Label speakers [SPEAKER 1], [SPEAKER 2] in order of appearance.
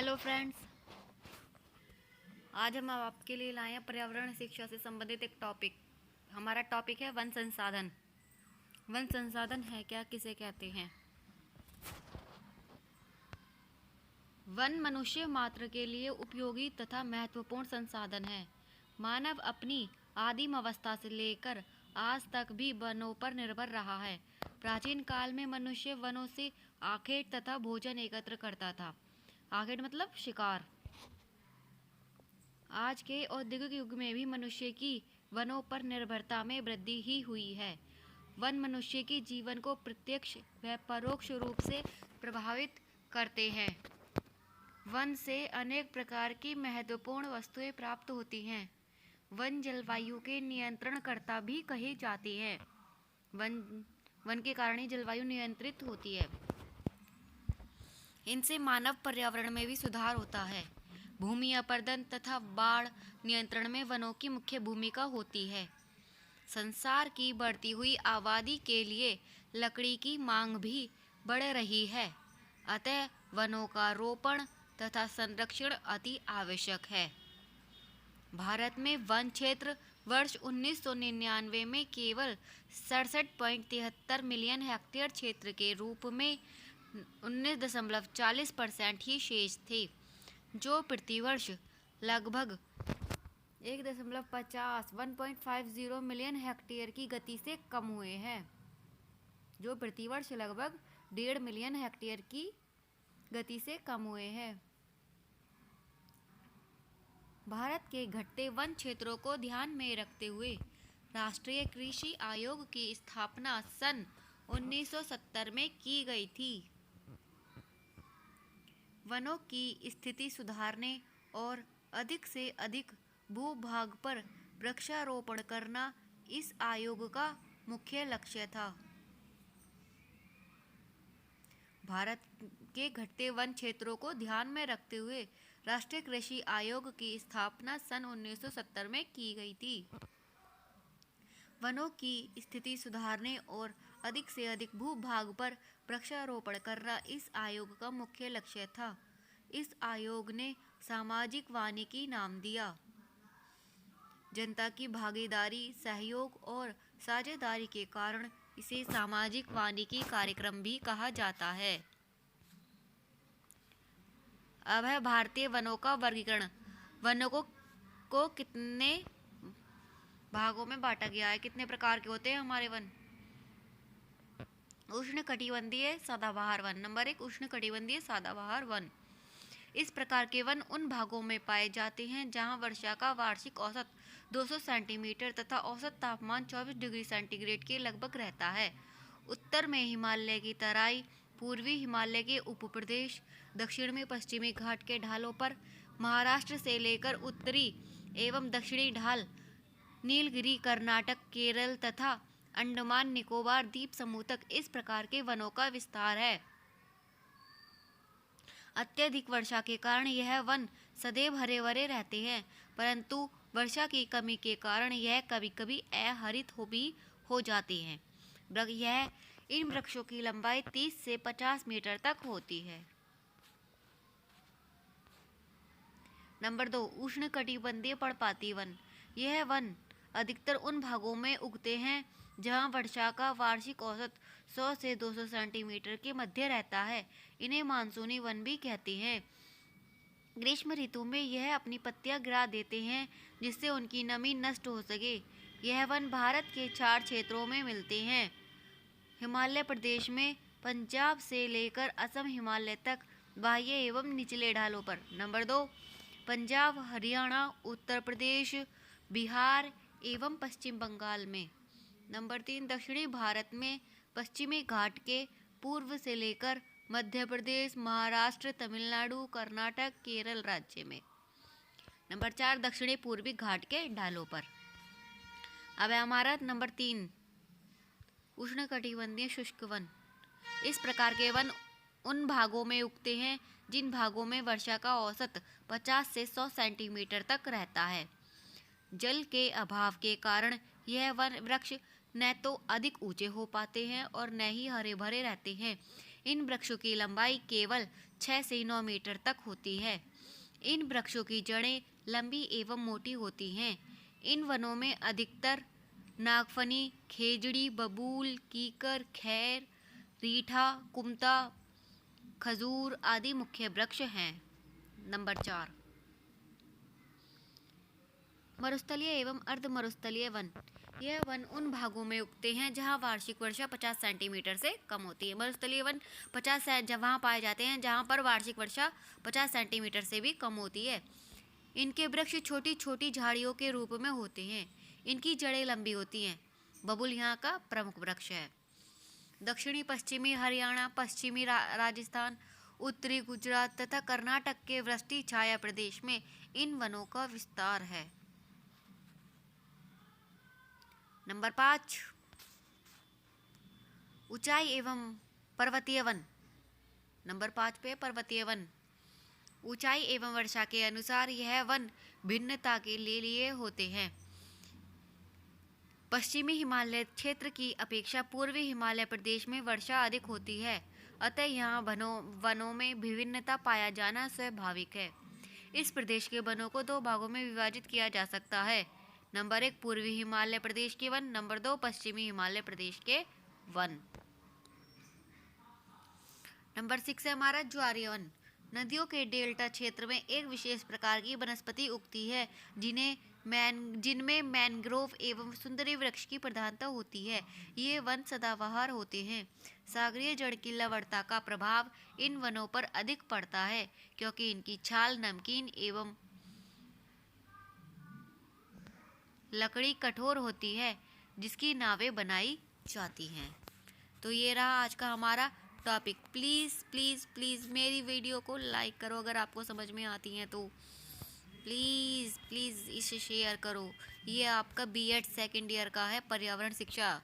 [SPEAKER 1] Hello friends, आज हम आपके लिए लाए हैं पर्यावरण शिक्षा से संबंधित एक टॉपिक। हमारा टॉपिक है वन संसाधन। वन संसाधन है क्या, किसे कहते हैं? वन मनुष्य मात्र के लिए उपयोगी तथा महत्वपूर्ण संसाधन है। मानव अपनी आदिम अवस्था से लेकर आज तक भी वनों पर निर्भर रहा है। प्राचीन काल में मनुष्य वनों से आखेट तथा भोजन एकत्र करता था। आखेट मतलब शिकार। आज के औद्योगिक युग में भी मनुष्य की वनों पर निर्भरता में वृद्धि ही हुई है। वन मनुष्य के जीवन को प्रत्यक्ष व परोक्ष रूप से प्रभावित करते हैं। वन से अनेक प्रकार की महत्वपूर्ण वस्तुएं प्राप्त होती हैं। वन जलवायु के नियंत्रणकर्ता भी कहे जाते हैं। वन के कारण ही जलवायु नियंत्रित होती है। इनसे मानव पर्यावरण में भी सुधार होता है। भूमि अपरदन तथा बाढ़ नियंत्रण में वनों की मुख्य भूमिका होती है। संसार की बढ़ती हुई आबादी के लिए लकड़ी की मांग भी बढ़ रही है, अतः वनों का रोपण तथा संरक्षण अति आवश्यक है। भारत में वन क्षेत्र वर्ष 1999 में केवल 67.73 मिलियन हेक्टेयर क्षेत्र के रूप में 19.40% ही शेष थे, जो प्रतिवर्ष लगभग 1.50 मिलियन हेक्टेयर की गति से कम हुए हैं। जो प्रतिवर्ष लगभग 1.5 मिलियन हेक्टेयर की गति से कम हुए हैं। भारत के घटते वन क्षेत्रों को ध्यान में रखते हुए राष्ट्रीय कृषि आयोग की स्थापना सन 1970 में की गई थी। वनों की स्थिति सुधारने और अधिक से अधिक भूभाग पर वृक्षारोपण करना इस आयोग का मुख्य लक्ष्य था। भारत के घटते वन क्षेत्रों को ध्यान में रखते हुए राष्ट्रीय कृषि आयोग की स्थापना सन 1970 में की गई थी। वनों की स्थिति सुधारने और अधिक से अधिक भूभाग पर वृक्षारोपण करना इस आयोग का मुख्य लक्ष्य था। इस आयोग ने सामाजिक वानिकी नाम दिया। जनता की भागीदारी, सहयोग और साझेदारी के कारण इसे सामाजिक वानिकी कार्यक्रम भी कहा जाता है। अब है भारतीय वनों का वर्गीकरण। वनों को कितने भागों में बांटा गया है, कितने प्रकार के होते हैं हमारे वन? उष्णकटिबंधीय सदाबहार वन। नंबर 1 उष्णकटिबंधीय सदाबहार वन। इस प्रकार के वन उन भागों में पाए जाते हैं जहां वर्षा का वार्षिक औसत 200 सेंटीमीटर तथा औसत तापमान 24 डिग्री सेंटीग्रेड के लगभग रहता है। उत्तर में हिमालय की तराई, पूर्वी हिमालय के उपप्रदेश, दक्षिण में पश्चिमी घाट के ढालों पर, महाराष्ट्र से लेकर उत्तरी एवं दक्षिणी ढाल, नीलगिरी, कर्नाटक, केरल तथा अंडमान निकोबार द्वीप समूह तक इस प्रकार के वनों का विस्तार है। अत्यधिक वर्षा के कारण यह वन सदैव हरे भरे रहते हैं, परंतु वर्षा की कमी के कारण यह कभी कभी अहरित भी हो जाते हैं। इन वृक्षों की लंबाई 30 से 50 मीटर तक होती है। नंबर 2 उष्णकटिबंधीय पर्णपाती वन। यह वन अधिकतर उन भागों में उगते हैं जहां वर्षा का वार्षिक औसत 100 से 200 सेंटीमीटर के मध्य रहता है। इन्हें मानसूनी वन भी कहते हैं। ग्रीष्म ऋतु में यह अपनी पत्तियां गिरा देते हैं जिससे उनकी नमी नष्ट हो सके। यह वन भारत के 4 क्षेत्रों में मिलते हैं। हिमालय प्रदेश में पंजाब से लेकर असम हिमालय तक बाह्य एवं निचले ढालों पर। नंबर 2 पंजाब, हरियाणा, उत्तर प्रदेश, बिहार एवं पश्चिम बंगाल में। नंबर 3 दक्षिणी भारत में पश्चिमी घाट के पूर्व से लेकर मध्य प्रदेश, महाराष्ट्र, तमिलनाडु, कर्नाटक, केरल राज्य में। नंबर 4 दक्षिणी पूर्वी घाट के ढालों पर। अब है हमारा नंबर 3 उष्णकटिबंधीय शुष्क वन। इस प्रकार के वन उन भागों में उगते हैं जिन भागों में वर्षा का औसत 50 से 100 सेंटीमीटर तक रहता है। जल के अभाव के कारण यह वन वृक्ष न तो अधिक ऊंचे हो पाते हैं और न ही हरे भरे रहते हैं। इन वृक्षों की लंबाई केवल 6 से 9 मीटर तक होती है। इन वृक्षों की जड़ें लंबी एवं मोटी होती हैं। इन वनों में अधिकतर नागफनी, खेजड़ी, बबूल, कीकर, खैर, रीठा, कुमता, खजूर आदि मुख्य वृक्ष हैं। नंबर 4, मरुस्थलीय एवं अर्ध मरुस्थलीय वन। यह वन उन भागों में उगते हैं जहां वार्षिक वर्षा 50 सेंटीमीटर से कम होती है। मरुस्थलीय वन 50 जहाँ पाए जाते हैं जहां पर वार्षिक वर्षा 50 सेंटीमीटर से भी कम होती है। इनके वृक्ष छोटी छोटी झाड़ियों के रूप में होते हैं। इनकी जड़ें लंबी होती हैं। बबूल यहाँ का प्रमुख वृक्ष है। दक्षिणी पश्चिमी हरियाणा, पश्चिमी राजस्थान, उत्तरी गुजरात तथा कर्नाटक के वृष्टि छाया प्रदेश में इन वनों का विस्तार है। नंबर 5, ऊंचाई एवं पर्वतीय वन। नंबर 5 पे पर्वतीय वन। ऊंचाई एवं वर्षा के अनुसार यह वन भिन्नता के लिए होते हैं। पश्चिमी हिमालय क्षेत्र की अपेक्षा पूर्वी हिमालय प्रदेश में वर्षा अधिक होती है, अतः यहाँ वनों में विभिन्नता पाया जाना स्वाभाविक है। इस प्रदेश के वनों को 2 भागों में विभाजित किया जा सकता है। नंबर 1, पूर्वी हिमालय प्रदेश के वन। नंबर 2, पश्चिमी हिमालय प्रदेश के वन। नंबर 6 है हमारा ज्वारीय वन। नदियों के डेल्टा क्षेत्र में एक विशेष प्रकार की वनस्पति उगती है जिनमें मैनग्रोव एवं सुंदरी वृक्ष की प्रधानता होती है। ये वन सदाबहार होते हैं। सागरीय जड़ की लवणता का प्रभाव इन वनों पर अधिक पड़ता है क्योंकि इनकी छाल नमकीन एवं लकड़ी कठोर होती है जिसकी नावें बनाई जाती हैं। तो ये रहा आज का हमारा टॉपिक। प्लीज़ प्लीज़ प्लीज़ मेरी वीडियो को लाइक करो अगर आपको समझ में आती हैं तो। प्लीज़ प्लीज़ इसे शेयर करो। ये आपका बीएड सेकेंड ईयर का है पर्यावरण शिक्षा।